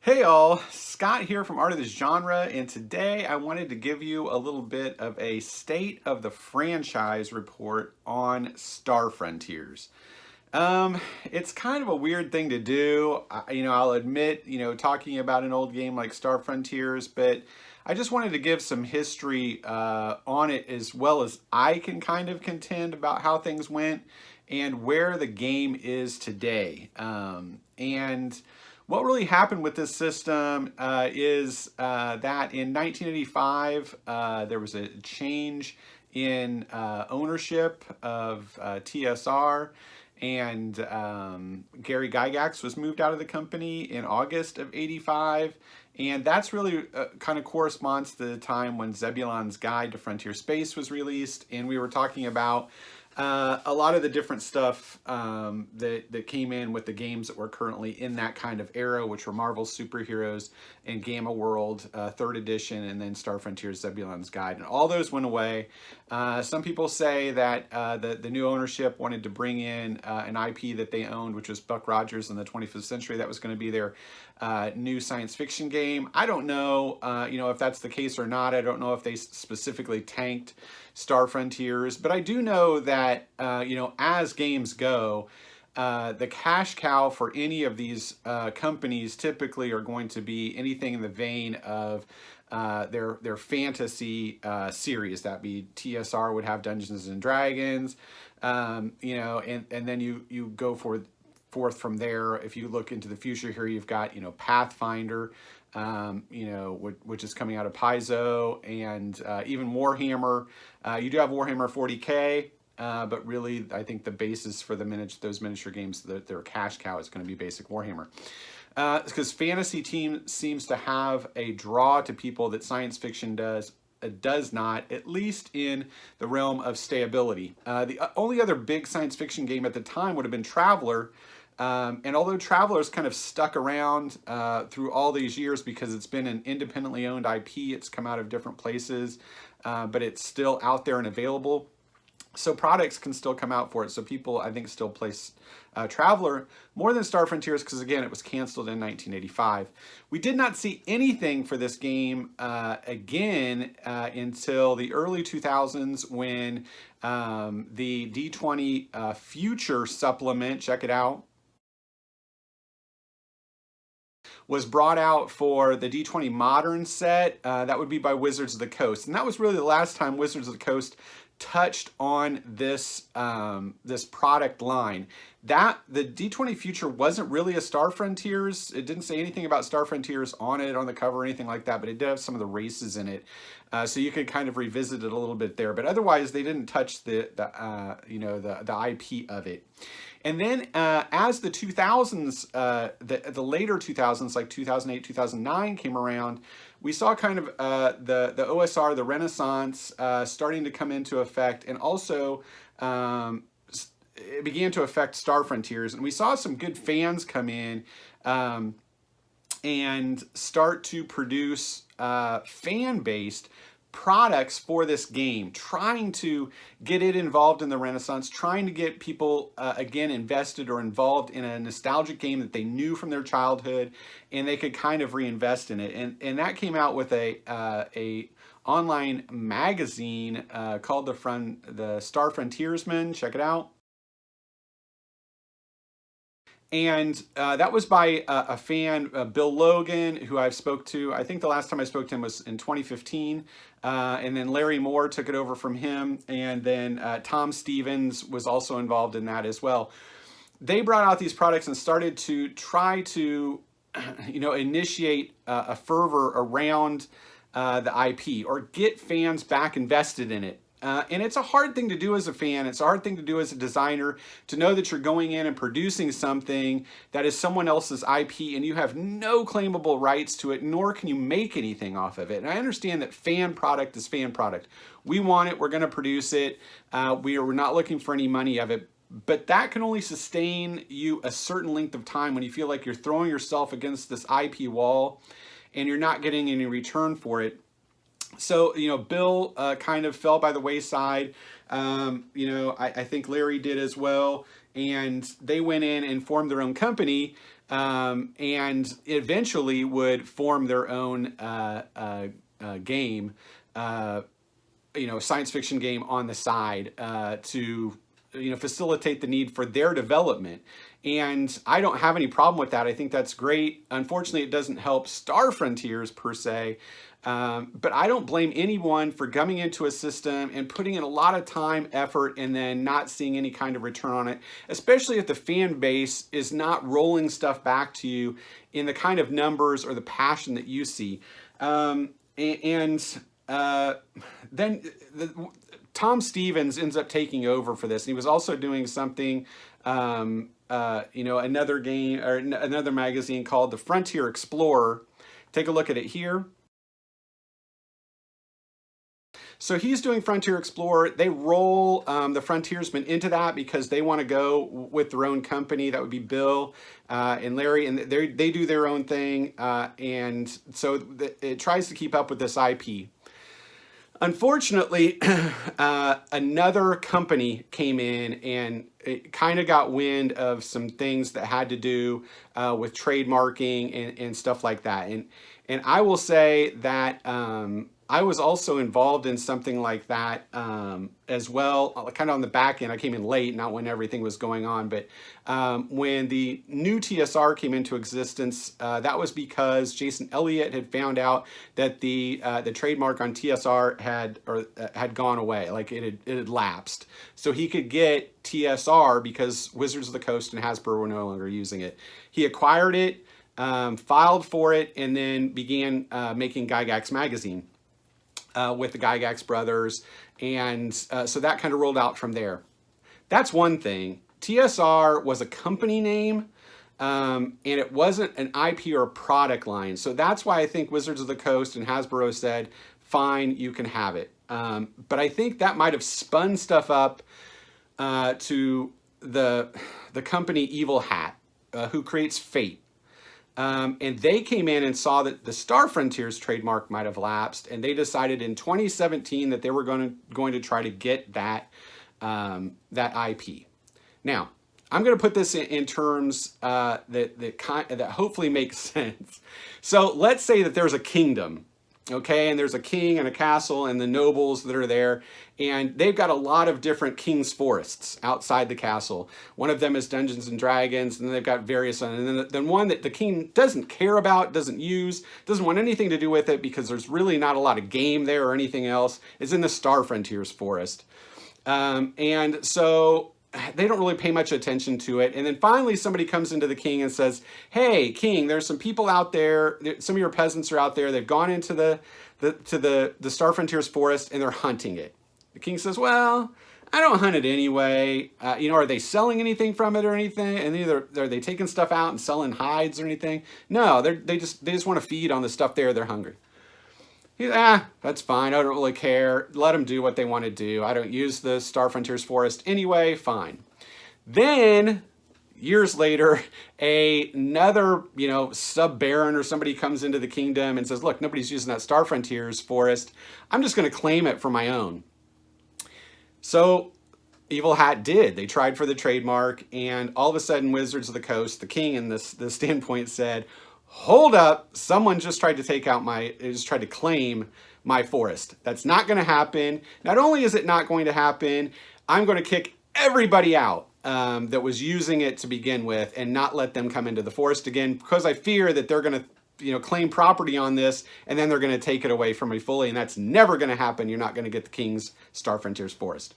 Hey all, Scott here from Art of this Genre, and today I wanted to give you a little bit of a state of the franchise report on Star Frontiers. It's kind of a weird thing to do. I'll admit, talking about an old game like Star Frontiers, but I just wanted to give some history on it as well as I can kind of contend about how things went and where the game is today. And what really happened with this system is that in 1985, there was a change in ownership of TSR, and Gary Gygax was moved out of the company in August of 85. And that's really kind of corresponds to the time when Zebulon's Guide to Frontier Space was released. And we were talking about a lot of the different stuff that came in with the games that were currently in that kind of era, which were Marvel's Superheroes and Gamma World 3rd edition, and then Star Frontiers Zebulon's Guide. And all those went away. Some people say that the new ownership wanted to bring in an IP that they owned, which was Buck Rogers in the 25th century. That was going to be their new science fiction game. I don't know, if that's the case or not. I don't know if they specifically tanked Star Frontiers, but I do know that, as games go, the cash cow for any of these companies typically are going to be anything in the vein of their fantasy series. That be TSR would have Dungeons and Dragons, and then you go forth from there. If you look into the future here, you've got Pathfinder, which is coming out of Paizo, and even Warhammer. You do have Warhammer 40K, but really, I think the basis for those miniature games, their cash cow is going to be basic Warhammer. Because fantasy team seems to have a draw to people that science fiction does not, at least in the realm of stayability. The only other big science fiction game at the time would have been Traveller. And although Traveller's kind of stuck around through all these years because it's been an independently owned IP, it's come out of different places, but it's still out there and available. So products can still come out for it. So people, I think, still play Traveller more than Star Frontiers because, again, it was canceled in 1985. We did not see anything for this game again until the early 2000s when the D20 Future supplement, check it out, was brought out for the D20 Modern set. That would be by Wizards of the Coast. And that was really the last time Wizards of the Coast touched on this this product line. The D20 Future wasn't really a Star Frontiers. It didn't say anything about Star Frontiers on it, on the cover or anything like that, but it did have some of the races in it. So you could kind of revisit it a little bit there. But otherwise, they didn't touch the IP of it. And then as the 2000s, the later 2000s, like 2008, 2009 came around, we saw kind of the OSR, the Renaissance, starting to come into effect, and also it began to affect Star Frontiers. And we saw some good fans come in and start to produce fan-based products for this game, trying to get it involved in the Renaissance, trying to get people again invested or involved in a nostalgic game that they knew from their childhood, and they could kind of reinvest in it. And that came out with a online magazine called the Star Frontiersman. Check it out. And that was by a fan, Bill Logan, who I've spoke to. I think the last time I spoke to him was in 2015. And then Larry Moore took it over from him. And then Tom Stevens was also involved in that as well. They brought out these products and started to try to, initiate a fervor around the IP or get fans back invested in it. And it's a hard thing to do as a fan. It's a hard thing to do as a designer, to know that you're going in and producing something that is someone else's IP and you have no claimable rights to it, nor can you make anything off of it. And I understand that fan product is fan product. We want it. We're going to produce it. We're not looking for any money of it. But that can only sustain you a certain length of time when you feel like you're throwing yourself against this IP wall and you're not getting any return for it. So, Bill kind of fell by the wayside. I think Larry did as well. and they went in and formed their own company, and eventually would form their own game, science fiction game on the side, to facilitate the need for their development. And I don't have any problem with that. I think that's great. Unfortunately, it doesn't help Star Frontiers per se. But I don't blame anyone for coming into a system and putting in a lot of time, effort, and then not seeing any kind of return on it, especially if the fan base is not rolling stuff back to you in the kind of numbers or the passion that you see. Then Tom Stevens ends up taking over for this. And he was also doing something, another game or another magazine called The Frontier Explorer. Take a look at it here. So he's doing Frontier Explorer. They roll the Frontiersmen into that because they want to go with their own company. That would be Bill and Larry, and they do their own thing. And so it tries to keep up with this IP. Unfortunately, another company came in and it kind of got wind of some things that had to do with trademarking and stuff like that. And I will say that I was also involved in something like that as well, kind of on the back end. I came in late, not when everything was going on, but when the new TSR came into existence, that was because Jason Elliott had found out that the trademark on TSR had gone away, like it had lapsed. So he could get TSR because Wizards of the Coast and Hasbro were no longer using it. He acquired it, filed for it, and then began making Gygax magazine. With the Gygax brothers, and so that kind of rolled out from there. That's one thing. TSR was a company name, and it wasn't an IP or a product line. So that's why I think Wizards of the Coast and Hasbro said, fine, you can have it. But I think that might have spun stuff up to the company Evil Hat, who creates Fate. And they came in and saw that the Star Frontiers trademark might have lapsed, and they decided in 2017 that they were going to try to get that IP. Now, I'm going to put this in terms that hopefully make sense. So let's say that there's a kingdom, okay, and there's a king and a castle and the nobles that are there, and they've got a lot of different king's forests outside the castle. One of them is Dungeons and Dragons, and then they've got various, and then one that the king doesn't care about, doesn't use, doesn't want anything to do with it because there's really not a lot of game there or anything else, is in the Star Frontiers forest. And so they don't really pay much attention to it. And then finally somebody comes into the king and says, hey, king, there's some people out there, some of your peasants are out there, they've gone into the Star Frontiers forest and they're hunting it. The king says, well, I don't hunt it anyway. Are they selling anything from it or anything? And either are they taking stuff out and selling hides or anything? No, they just want to feed on the stuff there. They're hungry. That's fine. I don't really care. Let them do what they want to do. I don't use the Star Frontiers forest anyway. Fine. Then years later, another, sub-baron or somebody comes into the kingdom and says, look, nobody's using that Star Frontiers forest. I'm just going to claim it for my own. So Evil Hat did. They tried for the trademark, and all of a sudden Wizards of the Coast, the king in this standpoint, said, hold up, someone just tried to claim my forest. That's not going to happen. Not only is it not going to happen, I'm going to kick everybody out that was using it to begin with and not let them come into the forest again, because I fear that they're going to claim property on this, and then they're going to take it away from me fully, and that's never going to happen. You're not going to get the King's Star Frontiers Forest.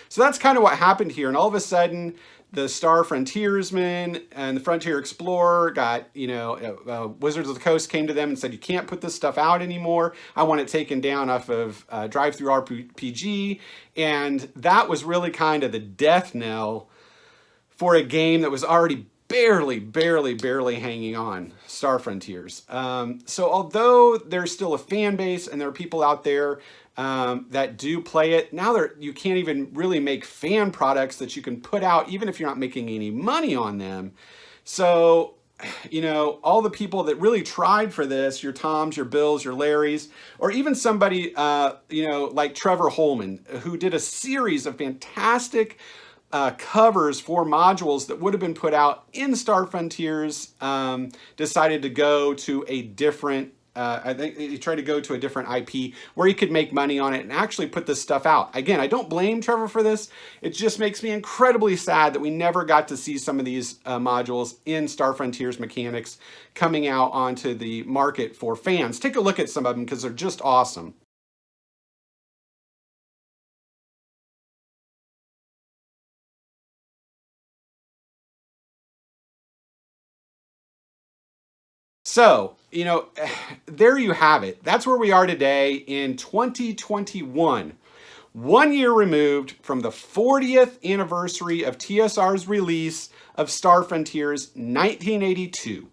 So that's kind of what happened here, and all of a sudden, the Star Frontiersmen and the Frontier Explorer got, Wizards of the Coast came to them and said, you can't put this stuff out anymore. I want it taken down off of Drive-Thru RPG, and that was really kind of the death knell for a game that was already barely hanging on, Star Frontiers. So although there's still a fan base and there are people out there that do play it, now you can't even really make fan products that you can put out even if you're not making any money on them. So, all the people that really tried for this, your Toms, your Bills, your Larrys, or even somebody, like Trevor Holman, who did a series of fantastic covers for modules that would have been put out in Star Frontiers decided to go to a different, I think he tried to go to a different IP where he could make money on it and actually put this stuff out. Again, I don't blame Trevor for this. It just makes me incredibly sad that we never got to see some of these modules in Star Frontiers mechanics coming out onto the market for fans. Take a look at some of them because they're just awesome. So, there you have it. That's where we are today in 2021. 1 year removed from the 40th anniversary of TSR's release of Star Frontiers 1982.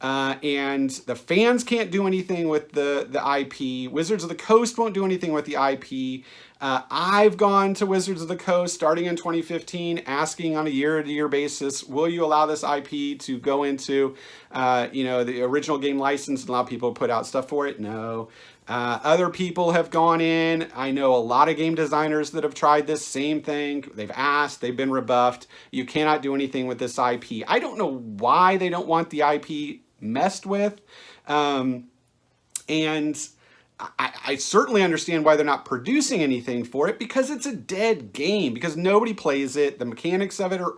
And the fans can't do anything with the IP. Wizards of the Coast won't do anything with the IP. I've gone to Wizards of the Coast starting in 2015, asking on a year-to-year basis, will you allow this IP to go into, the original game license and allow people to put out stuff for it? No. Other people have gone in. I know a lot of game designers that have tried this same thing. They've asked, they've been rebuffed. You cannot do anything with this IP. I don't know why they don't want the IP messed with. And I certainly understand why they're not producing anything for it, because it's a dead game, because nobody plays it. The mechanics of it are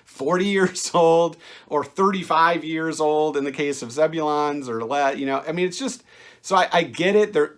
40 years old or 35 years old in the case of Zebulon's or it's just, so I get it. They're,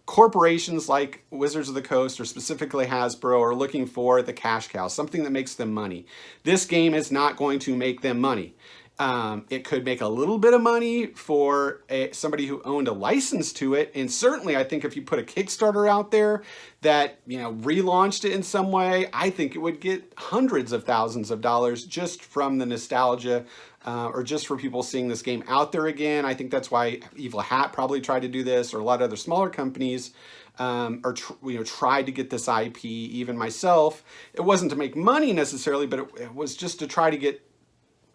corporations like Wizards of the Coast or specifically Hasbro are looking for the cash cow, something that makes them money. This game is not going to make them money. It could make a little bit of money for somebody who owned a license to it. And certainly I think if you put a Kickstarter out there that, relaunched it in some way, I think it would get hundreds of thousands of dollars just from the nostalgia or just for people seeing this game out there again. I think that's why Evil Hat probably tried to do this, or a lot of other smaller companies tried to get this IP, even myself. It wasn't to make money necessarily, but it was just to try to get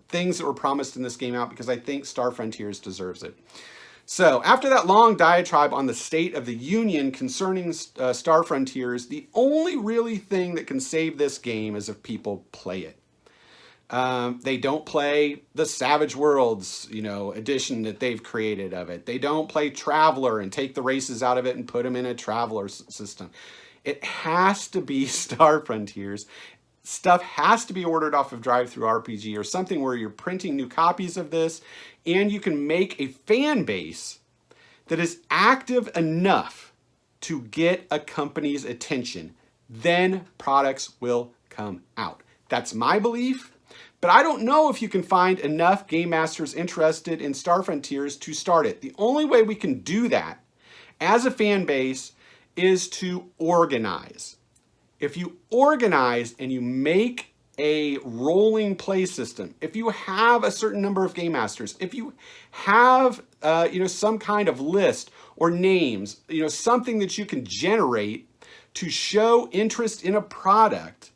things that were promised in this game out, because I think Star Frontiers deserves it. So after that long diatribe on the state of the union concerning Star Frontiers, the only really thing that can save this game is if people play it. They don't play the Savage Worlds, edition that they've created of it. They don't play Traveler and take the races out of it and put them in a Traveler system. It has to be Star Frontiers. Stuff has to be ordered off of DriveThruRPG or something where you're printing new copies of this, and you can make a fan base that is active enough to get a company's attention. Then products will come out. That's my belief, but I don't know if you can find enough game masters interested in Star Frontiers to start it. The only way we can do that as a fan base is to organize. If you organize and you make a rolling play system, if you have a certain number of game masters, if you have some kind of list or names, something that you can generate to show interest in a product,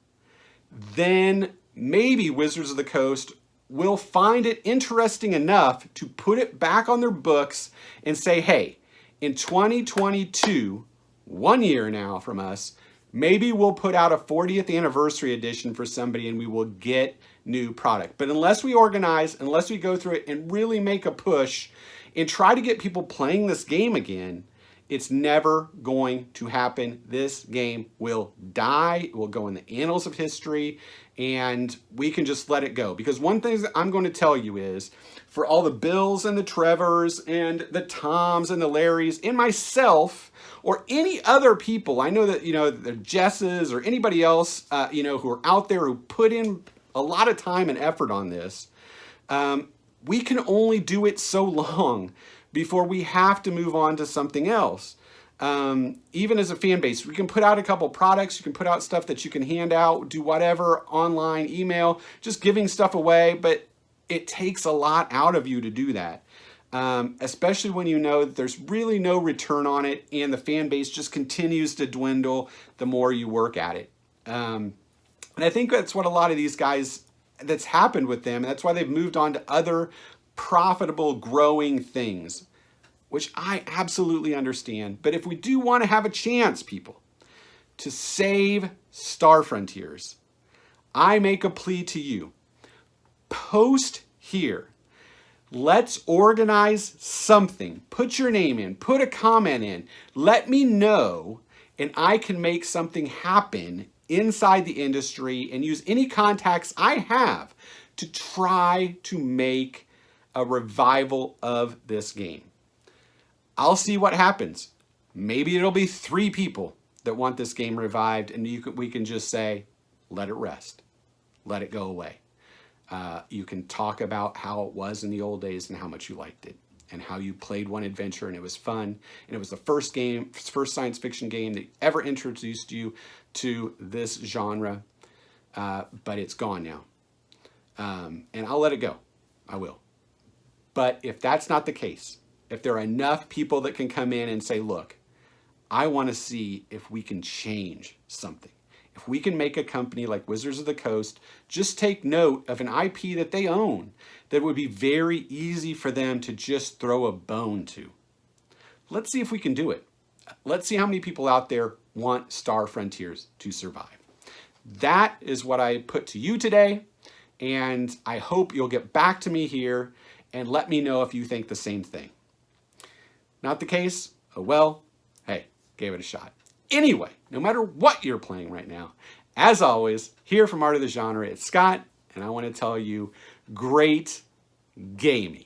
then maybe Wizards of the Coast will find it interesting enough to put it back on their books and say, hey, in 2022, 1 year now from us, maybe we'll put out a 40th anniversary edition for somebody and we will get new product. But unless we organize, unless we go through it and really make a push and try to get people playing this game again, it's never going to happen. This game will die. It will go in the annals of history, and we can just let it go. Because one thing that I'm going to tell you is, for all the Bills and the Trevors and the Toms and the Larrys and myself, or any other people, I know that, the Jesses or anybody else, who are out there who put in a lot of time and effort on this, we can only do it so long before we have to move on to something else. Even as a fan base, we can put out a couple products, you can put out stuff that you can hand out, do whatever, online, email, just giving stuff away, but it takes a lot out of you to do that. Especially when you know that there's really no return on it and the fan base just continues to dwindle the more you work at it. And I think that's what a lot of these guys, that's happened with them, and that's why they've moved on to other profitable, growing things, which I absolutely understand. But if we do want to have a chance, people, to save Star Frontiers, I make a plea to you. Post here. Let's organize something. Put your name in. Put a comment in. Let me know, and I can make something happen inside the industry and use any contacts I have to try to make a revival of this game. I'll see what happens. Maybe it'll be 3 people that want this game revived, and we can just say, let it rest. Let it go away. You can talk about how it was in the old days and how much you liked it and how you played one adventure and it was fun. And it was the first science fiction game that ever introduced you to this genre, but it's gone now. And I'll let it go. I will. But if that's not the case, if there are enough people that can come in and say, look, I want to see if we can change something. If we can make a company like Wizards of the Coast just take note of an IP that they own that would be very easy for them to just throw a bone to. Let's see if we can do it. Let's see how many people out there want Star Frontiers to survive. That is what I put to you today, and I hope you'll get back to me here and let me know if you think the same thing. Not the case? Oh well, hey, gave it a shot. Anyway, no matter what you're playing right now, as always, here from Art of the Genre, it's Scott, and I want to tell you, great gaming.